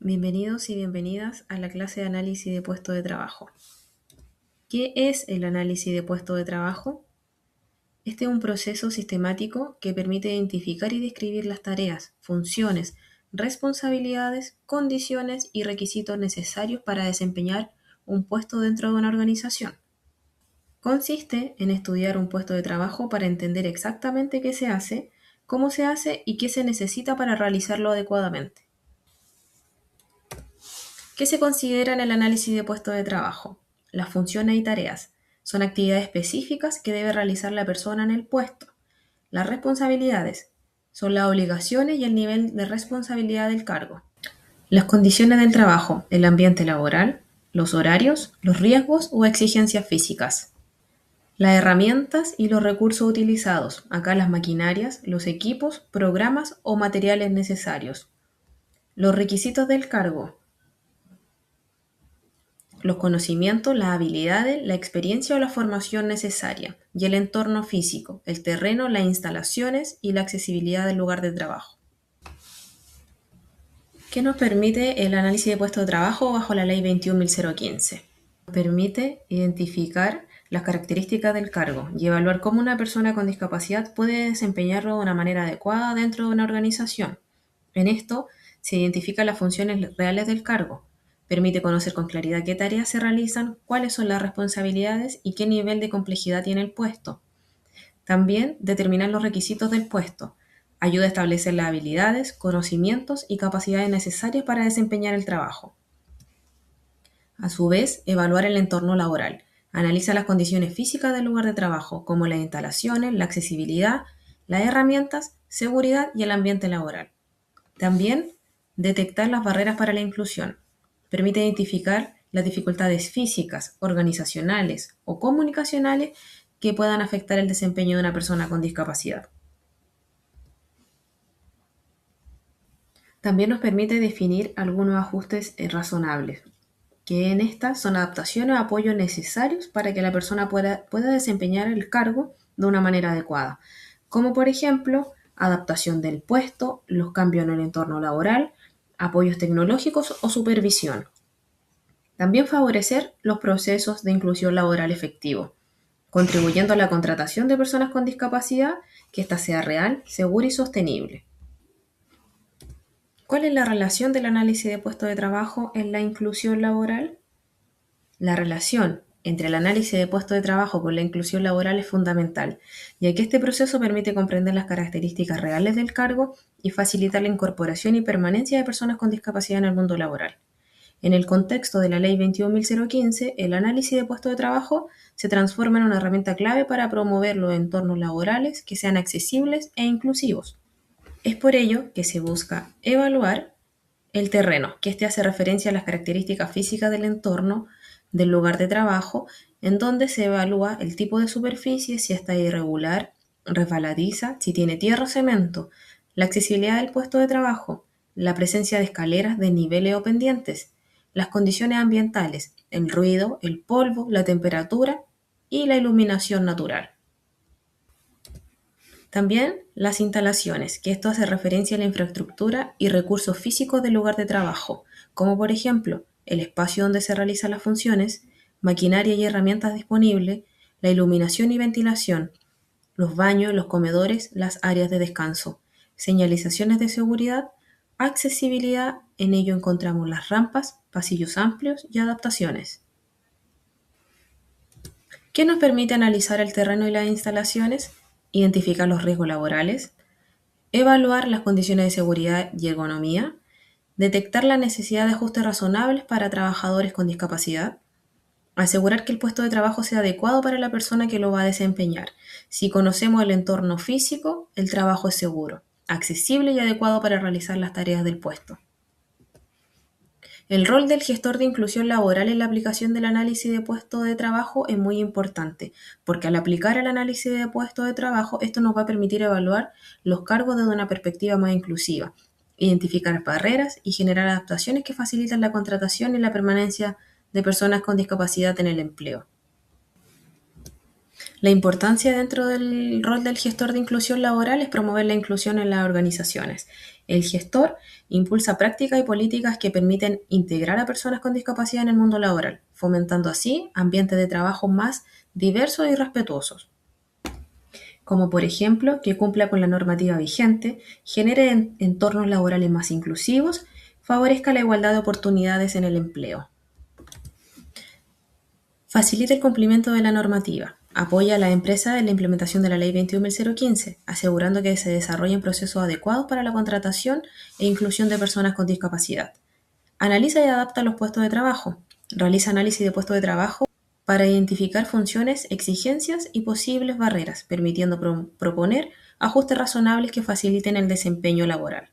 Bienvenidos y bienvenidas a la clase de análisis de puesto de trabajo. ¿Qué es el análisis de puesto de trabajo? Este es un proceso sistemático que permite identificar y describir las tareas, funciones, responsabilidades, condiciones y requisitos necesarios para desempeñar un puesto dentro de una organización. Consiste en estudiar un puesto de trabajo para entender exactamente qué se hace, cómo se hace y qué se necesita para realizarlo adecuadamente. ¿Qué se considera en el análisis de puesto de trabajo? Las funciones y tareas. Son actividades específicas que debe realizar la persona en el puesto. Las responsabilidades. Son las obligaciones y el nivel de responsabilidad del cargo. Las condiciones del trabajo, el ambiente laboral, los horarios, los riesgos o exigencias físicas. Las herramientas y los recursos utilizados. Acá las maquinarias, los equipos, programas o materiales necesarios. Los requisitos del cargo. Los conocimientos, las habilidades, la experiencia o la formación necesaria, y el entorno físico, el terreno, las instalaciones y la accesibilidad del lugar de trabajo. ¿Qué nos permite el análisis de puesto de trabajo bajo la Ley 21.015? Nos permite identificar las características del cargo y evaluar cómo una persona con discapacidad puede desempeñarlo de una manera adecuada dentro de una organización. En esto se identifican las funciones reales del cargo. Permite conocer con claridad qué tareas se realizan, cuáles son las responsabilidades y qué nivel de complejidad tiene el puesto. También determinar los requisitos del puesto. Ayuda a establecer las habilidades, conocimientos y capacidades necesarias para desempeñar el trabajo. A su vez, evaluar el entorno laboral. Analiza las condiciones físicas del lugar de trabajo, como las instalaciones, la accesibilidad, las herramientas, seguridad y el ambiente laboral. También, detectar las barreras para la inclusión. Permite identificar las dificultades físicas, organizacionales o comunicacionales que puedan afectar el desempeño de una persona con discapacidad. También nos permite definir algunos ajustes razonables, que en estas son adaptaciones o apoyos necesarios para que la persona pueda desempeñar el cargo de una manera adecuada, como por ejemplo, adaptación del puesto, los cambios en el entorno laboral, apoyos tecnológicos o supervisión. También favorecer los procesos de inclusión laboral efectivo, contribuyendo a la contratación de personas con discapacidad, que ésta sea real, segura y sostenible. ¿Cuál es la relación del análisis de puesto de trabajo en la inclusión laboral? La relación entre el análisis de puesto de trabajo con la inclusión laboral es fundamental, ya que este proceso permite comprender las características reales del cargo y facilitar la incorporación y permanencia de personas con discapacidad en el mundo laboral. En el contexto de la Ley 21.015, el análisis de puesto de trabajo se transforma en una herramienta clave para promover los entornos laborales que sean accesibles e inclusivos. Es por ello que se busca evaluar el terreno, que este hace referencia a las características físicas del entorno del lugar de trabajo, en donde se evalúa el tipo de superficie, si está irregular, resbaladiza, si tiene tierra o cemento, la accesibilidad del puesto de trabajo, la presencia de escaleras, de niveles o pendientes, las condiciones ambientales, el ruido, el polvo, la temperatura y la iluminación natural. También las instalaciones, que esto hace referencia a la infraestructura y recursos físicos del lugar de trabajo, como por ejemplo el espacio donde se realizan las funciones, maquinaria y herramientas disponibles, la iluminación y ventilación, los baños, los comedores, las áreas de descanso, señalizaciones de seguridad, accesibilidad, en ello encontramos las rampas, pasillos amplios y adaptaciones. ¿Qué nos permite analizar el terreno y las instalaciones? Identificar los riesgos laborales, evaluar las condiciones de seguridad y ergonomía, detectar la necesidad de ajustes razonables para trabajadores con discapacidad, asegurar que el puesto de trabajo sea adecuado para la persona que lo va a desempeñar. Si conocemos el entorno físico, el trabajo es seguro, accesible y adecuado para realizar las tareas del puesto. El rol del gestor de inclusión laboral en la aplicación del análisis de puesto de trabajo es muy importante, porque al aplicar el análisis de puesto de trabajo, esto nos va a permitir evaluar los cargos desde una perspectiva más inclusiva, identificar barreras y generar adaptaciones que facilitan la contratación y la permanencia de personas con discapacidad en el empleo. La importancia dentro del rol del gestor de inclusión laboral es promover la inclusión en las organizaciones. El gestor impulsa prácticas y políticas que permiten integrar a personas con discapacidad en el mundo laboral, fomentando así ambientes de trabajo más diversos y respetuosos, como por ejemplo que cumpla con la normativa vigente, genere entornos laborales más inclusivos, favorezca la igualdad de oportunidades en el empleo. Facilita el cumplimiento de la normativa. Apoya a la empresa en la implementación de la Ley 21.015, asegurando que se desarrollen procesos adecuados para la contratación e inclusión de personas con discapacidad. Analiza y adapta los puestos de trabajo. Realiza análisis de puestos de trabajo para identificar funciones, exigencias y posibles barreras, permitiendo proponer ajustes razonables que faciliten el desempeño laboral.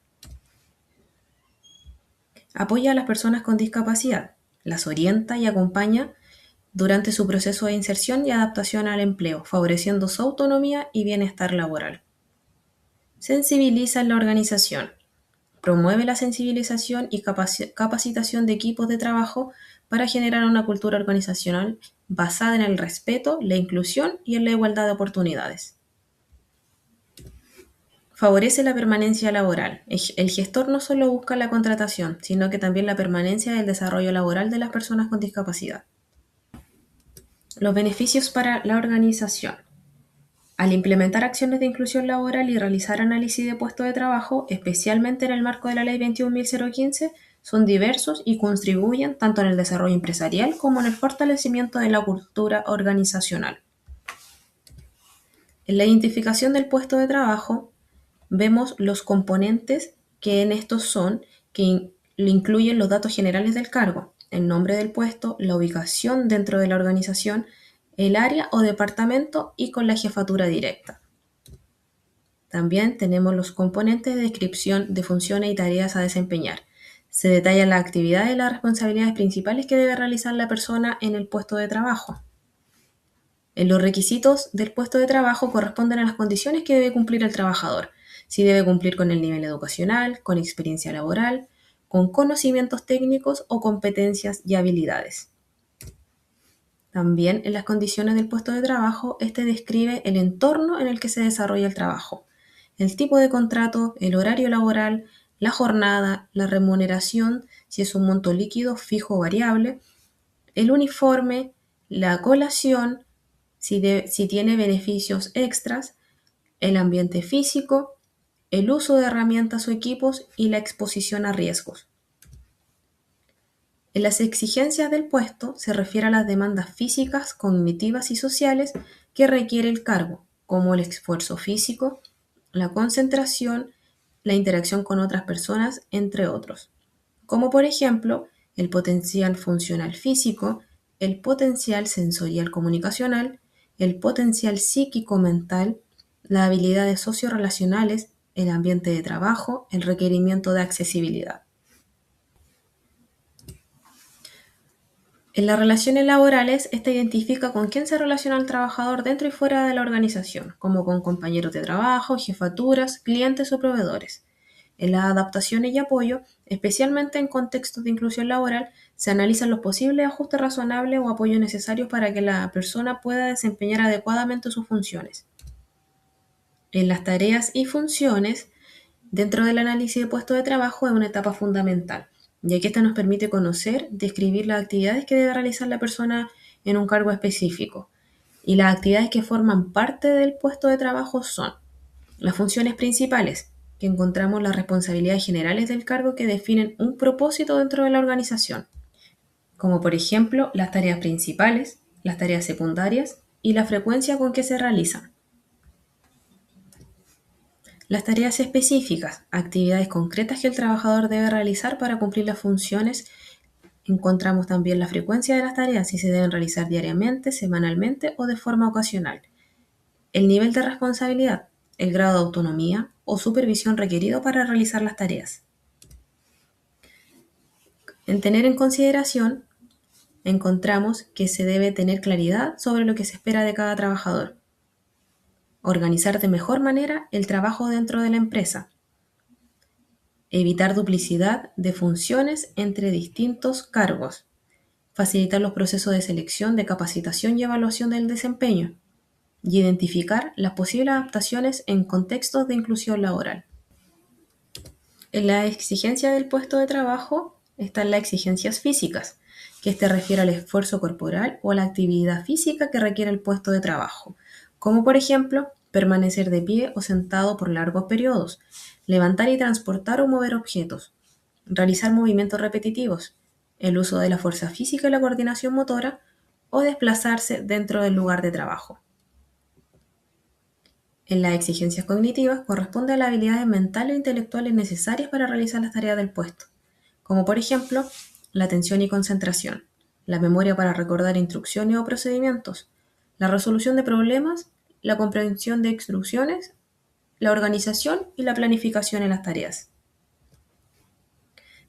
Apoya a las personas con discapacidad. Las orienta y acompaña durante su proceso de inserción y adaptación al empleo, favoreciendo su autonomía y bienestar laboral. Sensibiliza en la organización. Promueve la sensibilización y capacitación de equipos de trabajo para generar una cultura organizacional basada en el respeto, la inclusión y en la igualdad de oportunidades. Favorece la permanencia laboral. El gestor no solo busca la contratación, sino que también la permanencia y el desarrollo laboral de las personas con discapacidad. Los beneficios para la organización. Al implementar acciones de inclusión laboral y realizar análisis de puestos de trabajo, especialmente en el marco de la Ley 21.015, son diversos y contribuyen tanto en el desarrollo empresarial como en el fortalecimiento de la cultura organizacional. En la identificación del puesto de trabajo, vemos los componentes que en estos son, que incluyen los datos generales del cargo, el nombre del puesto, la ubicación dentro de la organización, el área o departamento y con la jefatura directa. También tenemos los componentes de descripción de funciones y tareas a desempeñar. Se detallan las actividades y las responsabilidades principales que debe realizar la persona en el puesto de trabajo. En los requisitos del puesto de trabajo corresponden a las condiciones que debe cumplir el trabajador. Si debe cumplir con el nivel educacional, con experiencia laboral, con conocimientos técnicos o competencias y habilidades. También en las condiciones del puesto de trabajo, este describe el entorno en el que se desarrolla el trabajo, el tipo de contrato, el horario laboral, la jornada, la remuneración, si es un monto líquido, fijo o variable, el uniforme, la colación, si tiene beneficios extras, el ambiente físico, el uso de herramientas o equipos y la exposición a riesgos. En las exigencias del puesto se refiere a las demandas físicas, cognitivas y sociales que requiere el cargo, como el esfuerzo físico, la concentración, la interacción con otras personas, entre otros, como por ejemplo el potencial funcional físico, el potencial sensorial comunicacional, el potencial psíquico-mental, las habilidades sociorrelacionales, el ambiente de trabajo, el requerimiento de accesibilidad. En las relaciones laborales, esta identifica con quién se relaciona el trabajador dentro y fuera de la organización, como con compañeros de trabajo, jefaturas, clientes o proveedores. En las adaptaciones y apoyo, especialmente en contextos de inclusión laboral, se analizan los posibles ajustes razonables o apoyos necesarios para que la persona pueda desempeñar adecuadamente sus funciones. En las tareas y funciones, dentro del análisis de puestos de trabajo es una etapa fundamental, ya que esta nos permite conocer, describir las actividades que debe realizar la persona en un cargo específico. Y las actividades que forman parte del puesto de trabajo son las funciones principales, que encontramos las responsabilidades generales del cargo que definen un propósito dentro de la organización, como por ejemplo las tareas principales, las tareas secundarias y la frecuencia con que se realizan. Las tareas específicas, actividades concretas que el trabajador debe realizar para cumplir las funciones. Encontramos también la frecuencia de las tareas, si se deben realizar diariamente, semanalmente o de forma ocasional. El nivel de responsabilidad, el grado de autonomía o supervisión requerido para realizar las tareas. En tener en consideración, encontramos que se debe tener claridad sobre lo que se espera de cada trabajador. Organizar de mejor manera el trabajo dentro de la empresa. Evitar duplicidad de funciones entre distintos cargos. Facilitar los procesos de selección, de capacitación y evaluación del desempeño. Y identificar las posibles adaptaciones en contextos de inclusión laboral. En la exigencia del puesto de trabajo están las exigencias físicas, que este refiere al esfuerzo corporal o a la actividad física que requiere el puesto de trabajo, como por ejemplo permanecer de pie o sentado por largos periodos, levantar y transportar o mover objetos, realizar movimientos repetitivos, el uso de la fuerza física y la coordinación motora, o desplazarse dentro del lugar de trabajo. En las exigencias cognitivas corresponde a las habilidades mentales e intelectuales necesarias para realizar las tareas del puesto, como por ejemplo la atención y concentración, la memoria para recordar instrucciones o procedimientos, la resolución de problemas, la comprensión de instrucciones, la organización y la planificación en las tareas.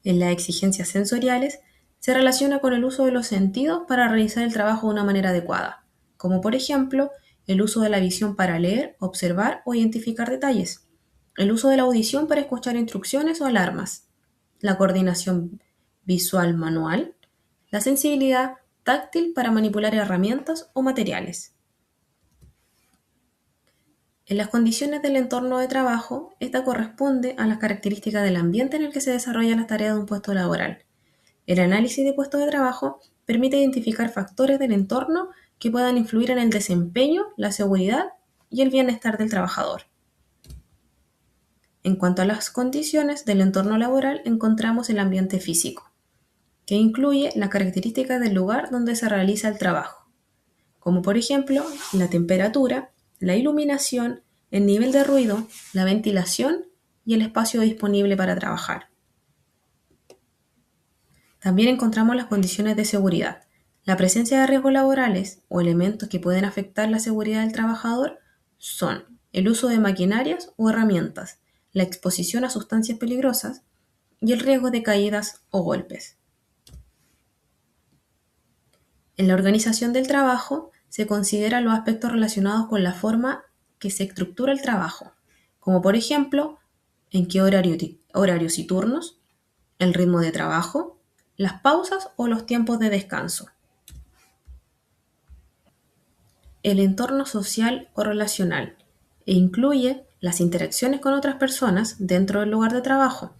En las exigencias sensoriales se relaciona con el uso de los sentidos para realizar el trabajo de una manera adecuada, como por ejemplo el uso de la visión para leer, observar o identificar detalles, el uso de la audición para escuchar instrucciones o alarmas, la coordinación visual manual, la sensibilidad táctil para manipular herramientas o materiales. En las condiciones del entorno de trabajo, esta corresponde a las características del ambiente en el que se desarrollan las tareas de un puesto laboral. El análisis de puestos de trabajo permite identificar factores del entorno que puedan influir en el desempeño, la seguridad y el bienestar del trabajador. En cuanto a las condiciones del entorno laboral, encontramos el ambiente físico, que incluye las características del lugar donde se realiza el trabajo, como por ejemplo la temperatura, la iluminación, el nivel de ruido, la ventilación y el espacio disponible para trabajar. También encontramos las condiciones de seguridad. La presencia de riesgos laborales o elementos que pueden afectar la seguridad del trabajador son el uso de maquinarias o herramientas, la exposición a sustancias peligrosas y el riesgo de caídas o golpes. En la organización del trabajo se consideran los aspectos relacionados con la forma que se estructura el trabajo, como por ejemplo, en qué horarios y turnos, el ritmo de trabajo, las pausas o los tiempos de descanso. El entorno social o relacional incluye las interacciones con otras personas dentro del lugar de trabajo,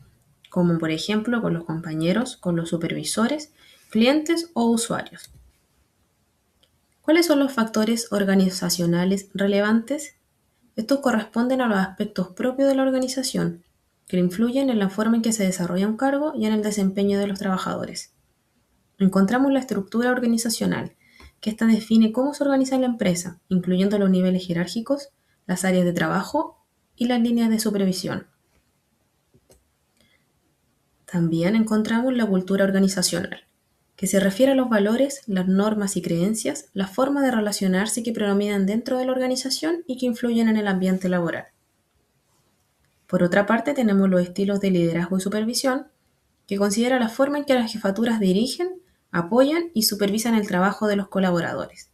como por ejemplo con los compañeros, con los supervisores, clientes o usuarios. ¿Cuáles son los factores organizacionales relevantes? Estos corresponden a los aspectos propios de la organización, que influyen en la forma en que se desarrolla un cargo y en el desempeño de los trabajadores. Encontramos la estructura organizacional, que esta define cómo se organiza la empresa, incluyendo los niveles jerárquicos, las áreas de trabajo y las líneas de supervisión. También encontramos la cultura organizacional, que se refiere a los valores, las normas y creencias, la forma de relacionarse que predominan dentro de la organización y que influyen en el ambiente laboral. Por otra parte, tenemos los estilos de liderazgo y supervisión, que considera la forma en que las jefaturas dirigen, apoyan y supervisan el trabajo de los colaboradores.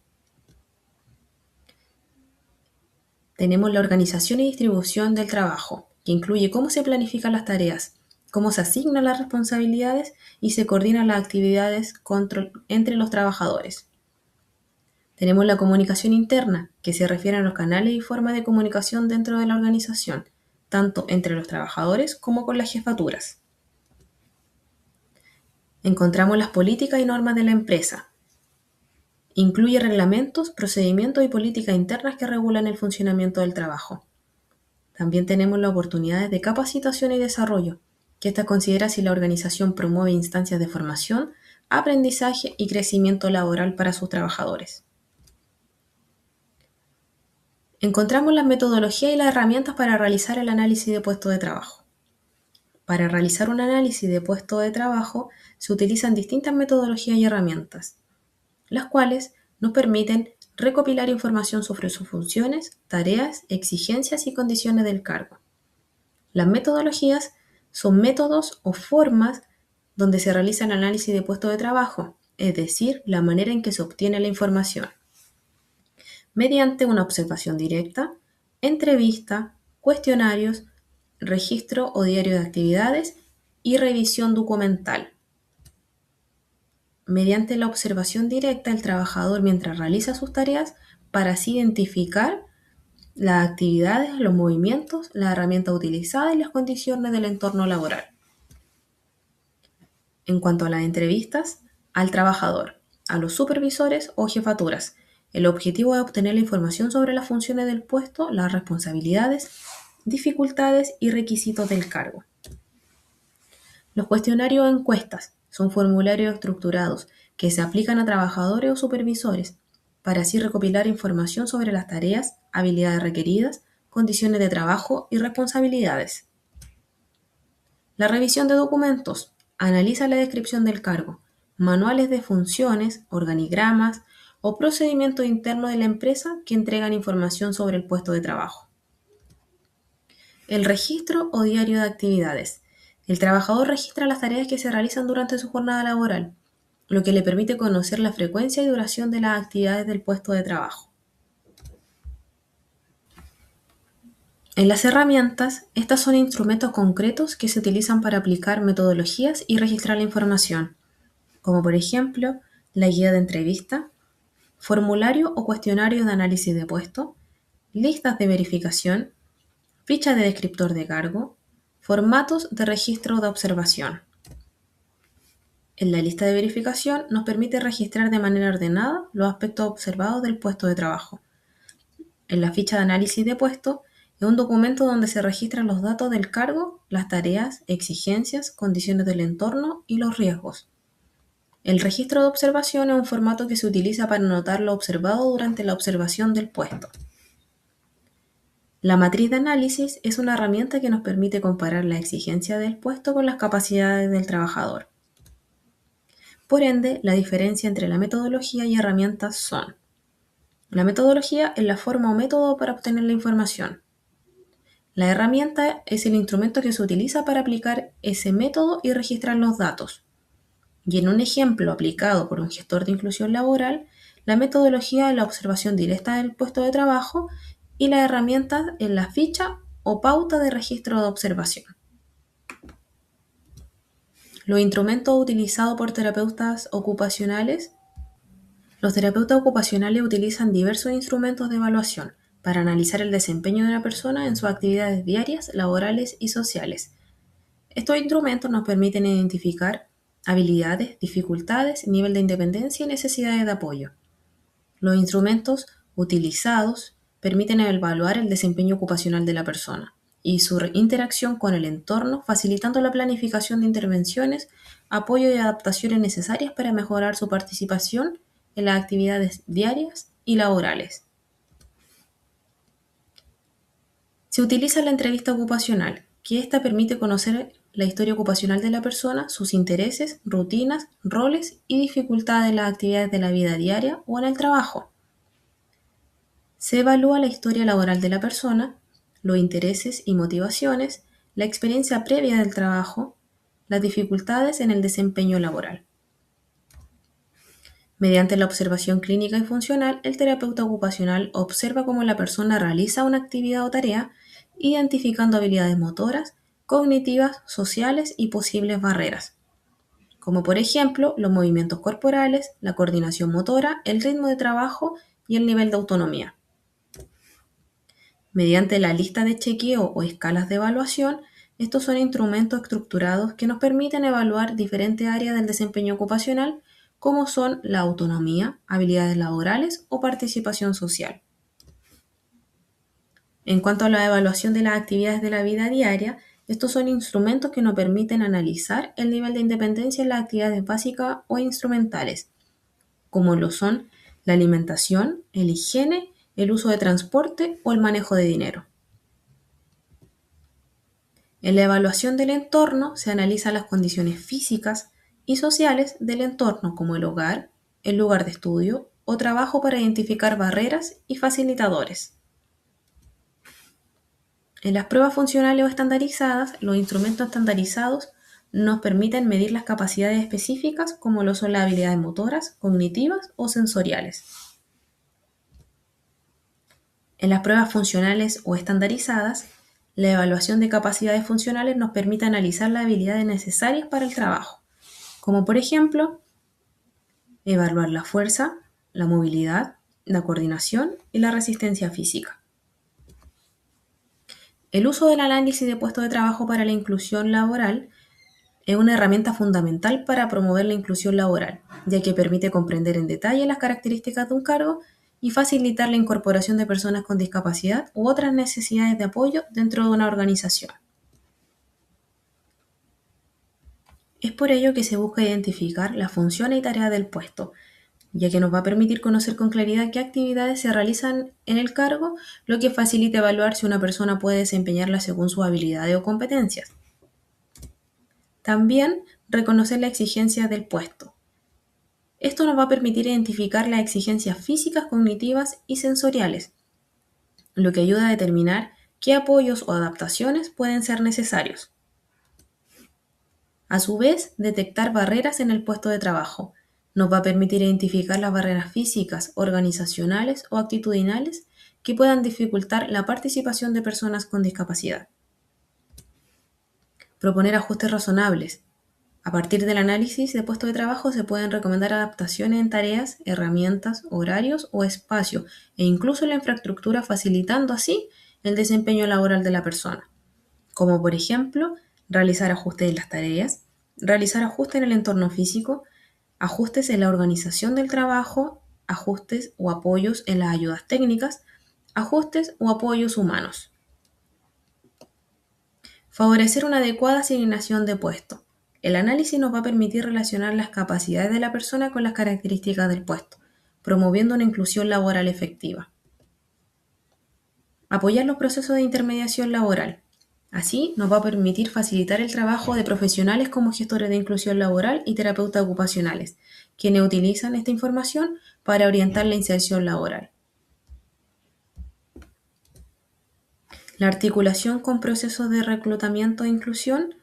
Tenemos la organización y distribución del trabajo, que incluye cómo se planifican las tareas, cómo se asignan las responsabilidades y se coordinan las actividades entre los trabajadores. Tenemos la comunicación interna, que se refiere a los canales y formas de comunicación dentro de la organización, tanto entre los trabajadores como con las jefaturas. Encontramos las políticas y normas de la empresa. Incluye reglamentos, procedimientos y políticas internas que regulan el funcionamiento del trabajo. También tenemos las oportunidades de capacitación y desarrollo, que esta considera si la organización promueve instancias de formación, aprendizaje y crecimiento laboral para sus trabajadores. Encontramos las metodologías y las herramientas para realizar el análisis de puestos de trabajo. Para realizar un análisis de puesto de trabajo se utilizan distintas metodologías y herramientas, las cuales nos permiten recopilar información sobre sus funciones, tareas, exigencias y condiciones del cargo. Las metodologías son métodos o formas donde se realiza el análisis de puesto de trabajo, es decir, la manera en que se obtiene la información, mediante una observación directa, entrevista, cuestionarios, registro o diario de actividades y revisión documental. Mediante la observación directa, el trabajador mientras realiza sus tareas para así identificar las actividades, los movimientos, las herramientas utilizadas y las condiciones del entorno laboral. En cuanto a las entrevistas, al trabajador, a los supervisores o jefaturas. El objetivo es obtener la información sobre las funciones del puesto, las responsabilidades, dificultades y requisitos del cargo. Los cuestionarios o encuestas son formularios estructurados que se aplican a trabajadores o supervisores para así recopilar información sobre las tareas, habilidades requeridas, condiciones de trabajo y responsabilidades. La revisión de documentos analiza la descripción del cargo, manuales de funciones, organigramas o procedimientos internos de la empresa que entregan información sobre el puesto de trabajo. El registro o diario de actividades. El trabajador registra las tareas que se realizan durante su jornada laboral, lo que le permite conocer la frecuencia y duración de las actividades del puesto de trabajo. En las herramientas, estas son instrumentos concretos que se utilizan para aplicar metodologías y registrar la información, como por ejemplo la guía de entrevista, formulario o cuestionario de análisis de puesto, listas de verificación, ficha de descriptor de cargo, formatos de registro de observación. En la lista de verificación nos permite registrar de manera ordenada los aspectos observados del puesto de trabajo. En la ficha de análisis de puesto es un documento donde se registran los datos del cargo, las tareas, exigencias, condiciones del entorno y los riesgos. El registro de observación es un formato que se utiliza para anotar lo observado durante la observación del puesto. La matriz de análisis es una herramienta que nos permite comparar la exigencia del puesto con las capacidades del trabajador. Por ende, la diferencia entre la metodología y herramientas son: la metodología es la forma o método para obtener la información. La herramienta es el instrumento que se utiliza para aplicar ese método y registrar los datos. Y en un ejemplo aplicado por un gestor de inclusión laboral, la metodología es la observación directa del puesto de trabajo y la herramienta es la ficha o pauta de registro de observación. Los instrumentos utilizados por terapeutas ocupacionales. Los terapeutas ocupacionales utilizan diversos instrumentos de evaluación para analizar el desempeño de una persona en sus actividades diarias, laborales y sociales. Estos instrumentos nos permiten identificar habilidades, dificultades, nivel de independencia y necesidades de apoyo. Los instrumentos utilizados permiten evaluar el desempeño ocupacional de la persona y su interacción con el entorno, facilitando la planificación de intervenciones, apoyo y adaptaciones necesarias para mejorar su participación en las actividades diarias y laborales. Se utiliza la entrevista ocupacional, que ésta permite conocer la historia ocupacional de la persona, sus intereses, rutinas, roles y dificultades en las actividades de la vida diaria o en el trabajo. Se evalúa la historia laboral de la persona, los intereses y motivaciones, la experiencia previa del trabajo, las dificultades en el desempeño laboral. Mediante la observación clínica y funcional, el terapeuta ocupacional observa cómo la persona realiza una actividad o tarea, identificando habilidades motoras, cognitivas, sociales y posibles barreras, como por ejemplo los movimientos corporales, la coordinación motora, el ritmo de trabajo y el nivel de autonomía. Mediante la lista de chequeo o escalas de evaluación, estos son instrumentos estructurados que nos permiten evaluar diferentes áreas del desempeño ocupacional, como son la autonomía, habilidades laborales o participación social. En cuanto a la evaluación de las actividades de la vida diaria, estos son instrumentos que nos permiten analizar el nivel de independencia en las actividades básicas o instrumentales, como lo son la alimentación, el higiene, el uso de transporte o el manejo de dinero. En la evaluación del entorno se analizan las condiciones físicas y sociales del entorno, como el hogar, el lugar de estudio o trabajo, para identificar barreras y facilitadores. En las pruebas funcionales o estandarizadas, los instrumentos estandarizados nos permiten medir las capacidades específicas, como lo son las habilidades motoras, cognitivas o sensoriales. En las pruebas funcionales o estandarizadas, la evaluación de capacidades funcionales nos permite analizar las habilidades necesarias para el trabajo, como por ejemplo, evaluar la fuerza, la movilidad, la coordinación y la resistencia física. El uso del análisis de puestos de trabajo para la inclusión laboral es una herramienta fundamental para promover la inclusión laboral, ya que permite comprender en detalle las características de un cargo y facilitar la incorporación de personas con discapacidad u otras necesidades de apoyo dentro de una organización. Es por ello que se busca identificar las funciones y tareas del puesto, ya que nos va a permitir conocer con claridad qué actividades se realizan en el cargo, lo que facilita evaluar si una persona puede desempeñarlas según sus habilidades o competencias. También reconocer las exigencias del puesto. Esto nos va a permitir identificar las exigencias físicas, cognitivas y sensoriales, lo que ayuda a determinar qué apoyos o adaptaciones pueden ser necesarios. A su vez, detectar barreras en el puesto de trabajo nos va a permitir identificar las barreras físicas, organizacionales o actitudinales que puedan dificultar la participación de personas con discapacidad. Proponer ajustes razonables. A partir del análisis de puesto de trabajo se pueden recomendar adaptaciones en tareas, herramientas, horarios o espacio e incluso la infraestructura, facilitando así el desempeño laboral de la persona, como por ejemplo realizar ajustes en las tareas, realizar ajustes en el entorno físico, ajustes en la organización del trabajo, ajustes o apoyos en las ayudas técnicas, ajustes o apoyos humanos. Favorecer una adecuada asignación de puesto. El análisis nos va a permitir relacionar las capacidades de la persona con las características del puesto, promoviendo una inclusión laboral efectiva. Apoyar los procesos de intermediación laboral. Así nos va a permitir facilitar el trabajo de profesionales como gestores de inclusión laboral y terapeutas ocupacionales, quienes utilizan esta información para orientar la inserción laboral. La articulación con procesos de reclutamiento e inclusión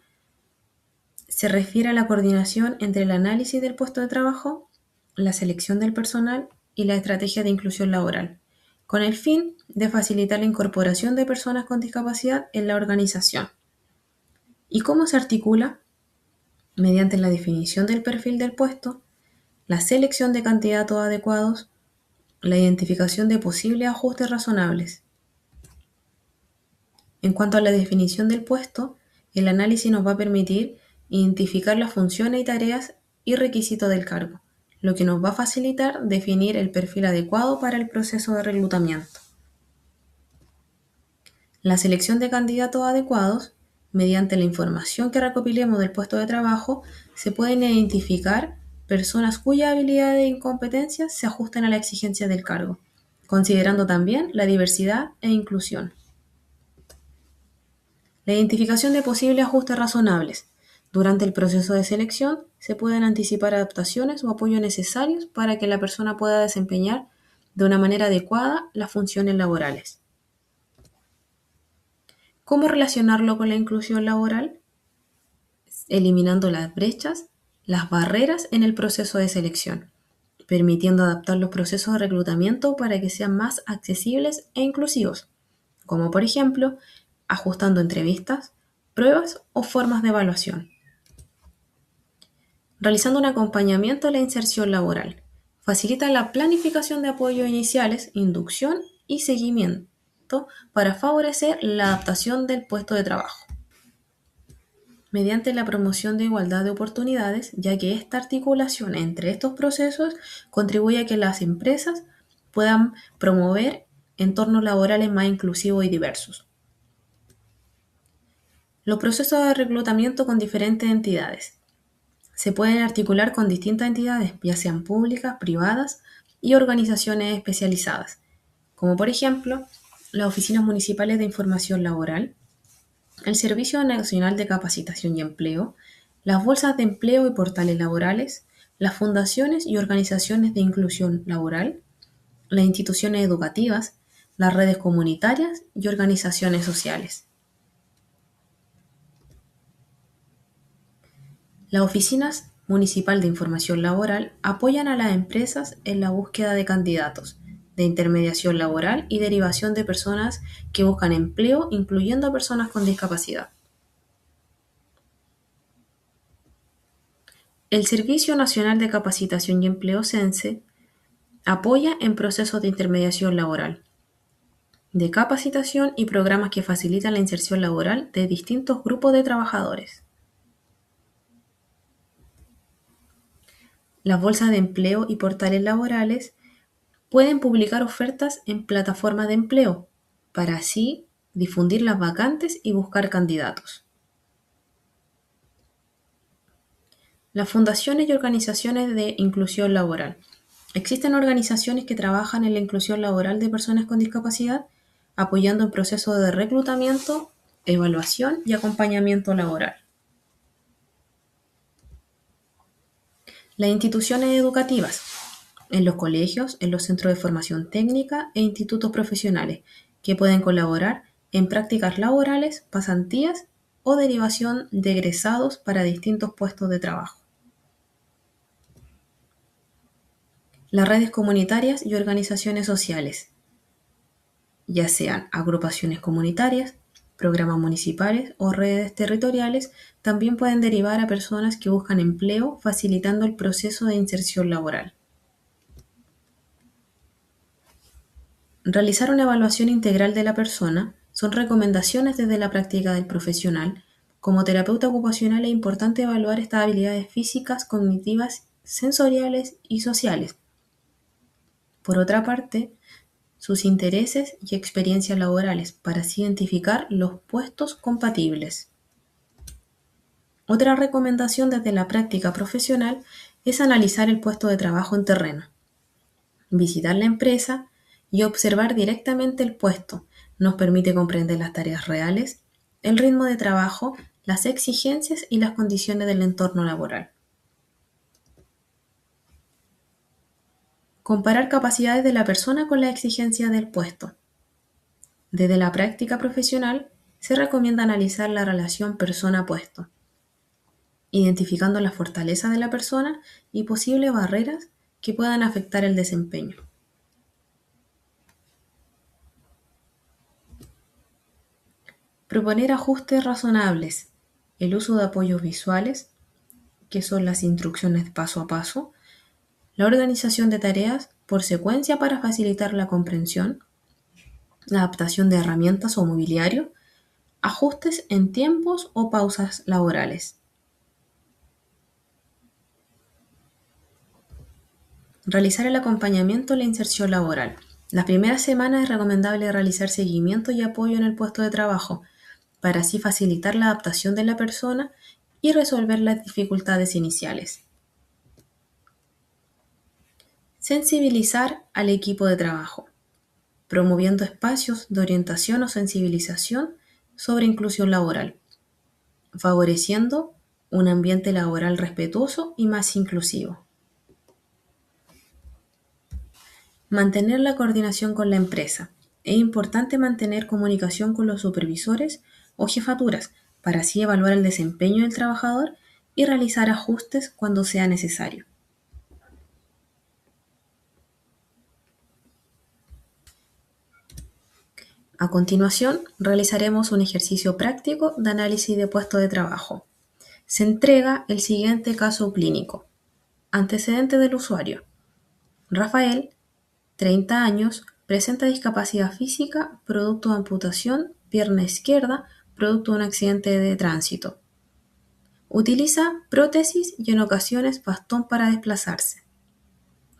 se refiere a la coordinación entre el análisis del puesto de trabajo, la selección del personal y la estrategia de inclusión laboral, con el fin de facilitar la incorporación de personas con discapacidad en la organización. ¿Y cómo se articula? Mediante la definición del perfil del puesto, la selección de candidatos adecuados, la identificación de posibles ajustes razonables. En cuanto a la definición del puesto, el análisis nos va a permitir identificar las funciones y tareas y requisitos del cargo, lo que nos va a facilitar definir el perfil adecuado para el proceso de reclutamiento. La selección de candidatos adecuados, mediante la información que recopilemos del puesto de trabajo, se pueden identificar personas cuyas habilidades e incompetencias se ajusten a la exigencia del cargo, considerando también la diversidad e inclusión. La identificación de posibles ajustes razonables. Durante el proceso de selección se pueden anticipar adaptaciones o apoyos necesarios para que la persona pueda desempeñar de una manera adecuada las funciones laborales. ¿Cómo relacionarlo con la inclusión laboral? Eliminando las brechas, las barreras en el proceso de selección, permitiendo adaptar los procesos de reclutamiento para que sean más accesibles e inclusivos, como por ejemplo, ajustando entrevistas, pruebas o formas de evaluación. Realizando un acompañamiento a la inserción laboral. Facilita la planificación de apoyos iniciales, inducción y seguimiento para favorecer la adaptación del puesto de trabajo. Mediante la promoción de igualdad de oportunidades, ya que esta articulación entre estos procesos contribuye a que las empresas puedan promover entornos laborales más inclusivos y diversos. Los procesos de reclutamiento con diferentes entidades. Se pueden articular con distintas entidades, ya sean públicas, privadas y organizaciones especializadas, como por ejemplo las oficinas municipales de información laboral, el Servicio Nacional de Capacitación y Empleo, las bolsas de empleo y portales laborales, las fundaciones y organizaciones de inclusión laboral, las instituciones educativas, las redes comunitarias y organizaciones sociales. Las oficinas municipal de información laboral apoyan a las empresas en la búsqueda de candidatos, de intermediación laboral y derivación de personas que buscan empleo, incluyendo a personas con discapacidad. El Servicio Nacional de Capacitación y Empleo, SENSE, apoya en procesos de intermediación laboral, de capacitación y programas que facilitan la inserción laboral de distintos grupos de trabajadores. Las bolsas de empleo y portales laborales pueden publicar ofertas en plataformas de empleo para así difundir las vacantes y buscar candidatos. Las fundaciones y organizaciones de inclusión laboral. Existen organizaciones que trabajan en la inclusión laboral de personas con discapacidad, apoyando en procesos de reclutamiento, evaluación y acompañamiento laboral. Las instituciones educativas. En los colegios, en los centros de formación técnica e institutos profesionales, que pueden colaborar en prácticas laborales, pasantías o derivación de egresados para distintos puestos de trabajo. Las redes comunitarias y organizaciones sociales, ya sean agrupaciones comunitarias, programas municipales o redes territoriales, también pueden derivar a personas que buscan empleo, facilitando el proceso de inserción laboral. Realizar una evaluación integral de la persona son recomendaciones desde la práctica del profesional. Como terapeuta ocupacional es importante evaluar estas habilidades físicas, cognitivas, sensoriales y sociales. Por otra parte, sus intereses y experiencias laborales para así identificar los puestos compatibles. Otra recomendación desde la práctica profesional es analizar el puesto de trabajo en terreno, visitar la empresa y observar directamente el puesto. Nos permite comprender las tareas reales, el ritmo de trabajo, las exigencias y las condiciones del entorno laboral. Comparar capacidades de la persona con las exigencias del puesto. Desde la práctica profesional se recomienda analizar la relación persona-puesto, identificando las fortalezas de la persona y posibles barreras que puedan afectar el desempeño. Proponer ajustes razonables, el uso de apoyos visuales, que son las instrucciones paso a paso, la organización de tareas por secuencia para facilitar la comprensión, la adaptación de herramientas o mobiliario, ajustes en tiempos o pausas laborales. Realizar el acompañamiento a la inserción laboral. Las primeras semanas es recomendable realizar seguimiento y apoyo en el puesto de trabajo, para así facilitar la adaptación de la persona y resolver las dificultades iniciales. Sensibilizar al equipo de trabajo, promoviendo espacios de orientación o sensibilización sobre inclusión laboral, favoreciendo un ambiente laboral respetuoso y más inclusivo. Mantener la coordinación con la empresa. Es importante mantener comunicación con los supervisores o jefaturas para así evaluar el desempeño del trabajador y realizar ajustes cuando sea necesario. A continuación, realizaremos un ejercicio práctico de análisis de puesto de trabajo. Se entrega el siguiente caso clínico. Antecedente del usuario. Rafael, 30 años, presenta discapacidad física, producto de amputación, pierna izquierda, producto de un accidente de tránsito. Utiliza prótesis y en ocasiones bastón para desplazarse.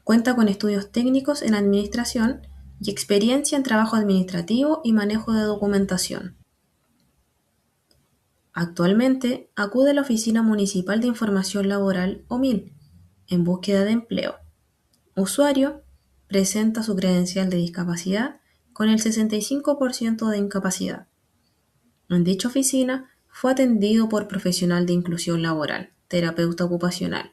Cuenta con estudios técnicos en administración y experiencia en trabajo administrativo y manejo de documentación. Actualmente acude a la Oficina Municipal de Información Laboral OMIL en búsqueda de empleo. Usuario presenta su credencial de discapacidad con el 65% de incapacidad. En dicha oficina fue atendido por profesional de inclusión laboral, terapeuta ocupacional,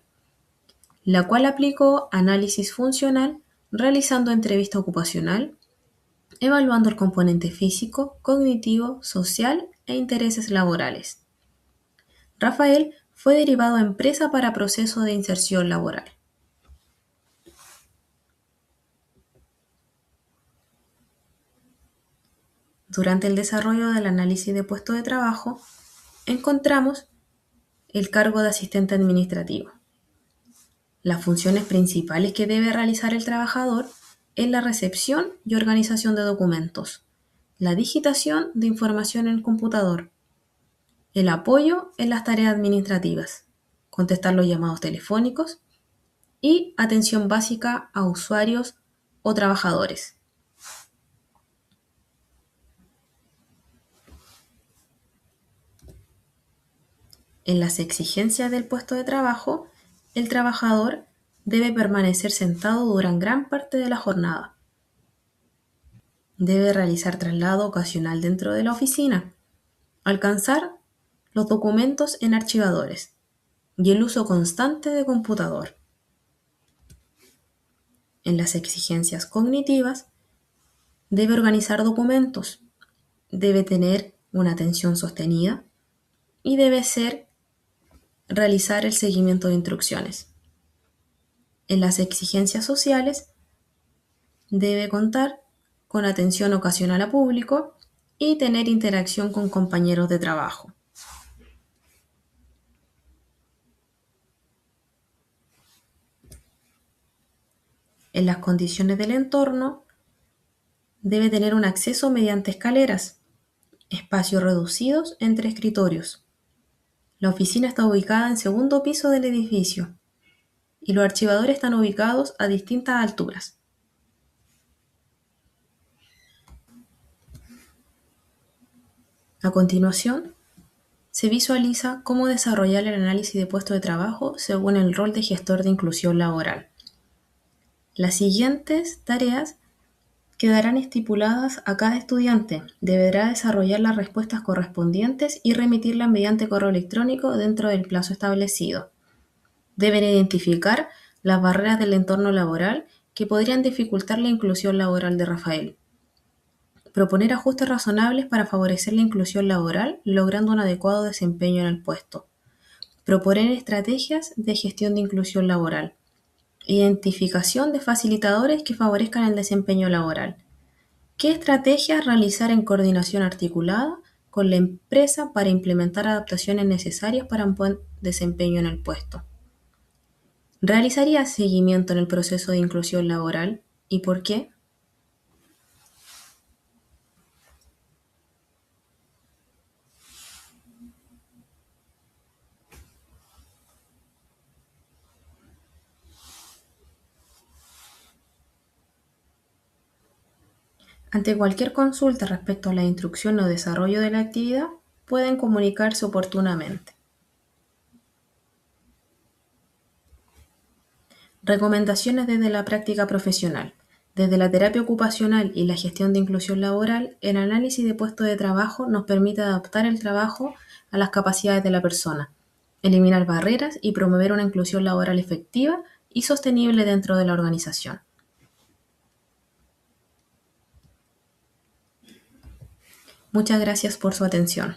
la cual aplicó análisis funcional realizando entrevista ocupacional, evaluando el componente físico, cognitivo, social e intereses laborales. Rafael fue derivado a empresa para proceso de inserción laboral. Durante el desarrollo del análisis de puesto de trabajo, encontramos el cargo de asistente administrativo. Las funciones principales que debe realizar el trabajador es la recepción y organización de documentos, la digitación de información en el computador, el apoyo en las tareas administrativas, contestar los llamados telefónicos y atención básica a usuarios o trabajadores. En las exigencias del puesto de trabajo, el trabajador debe permanecer sentado durante gran parte de la jornada. Debe realizar traslado ocasional dentro de la oficina, alcanzar los documentos en archivadores y el uso constante de computador. En las exigencias cognitivas, debe organizar documentos, debe tener una atención sostenida y debe realizar el seguimiento de instrucciones. En las exigencias sociales, debe contar con atención ocasional a público y tener interacción con compañeros de trabajo. En las condiciones del entorno, debe tener un acceso mediante escaleras, espacios reducidos entre escritorios. La oficina está ubicada en segundo piso del edificio y los archivadores están ubicados a distintas alturas. A continuación, se visualiza cómo desarrollar el análisis de puesto de trabajo según el rol de gestor de inclusión laboral. Las siguientes tareas quedarán estipuladas a cada estudiante. Deberá desarrollar las respuestas correspondientes y remitirlas mediante correo electrónico dentro del plazo establecido. Deben identificar las barreras del entorno laboral que podrían dificultar la inclusión laboral de Rafael. Proponer ajustes razonables para favorecer la inclusión laboral, logrando un adecuado desempeño en el puesto. Proponer estrategias de gestión de inclusión laboral. Identificación de facilitadores que favorezcan el desempeño laboral. ¿Qué estrategias realizar en coordinación articulada con la empresa para implementar adaptaciones necesarias para un buen desempeño en el puesto? ¿Realizaría seguimiento en el proceso de inclusión laboral y por qué? Ante cualquier consulta respecto a la instrucción o desarrollo de la actividad, pueden comunicarse oportunamente. Recomendaciones desde la práctica profesional. Desde la terapia ocupacional y la gestión de inclusión laboral, el análisis de puesto de trabajo nos permite adaptar el trabajo a las capacidades de la persona, eliminar barreras y promover una inclusión laboral efectiva y sostenible dentro de la organización. Muchas gracias por su atención.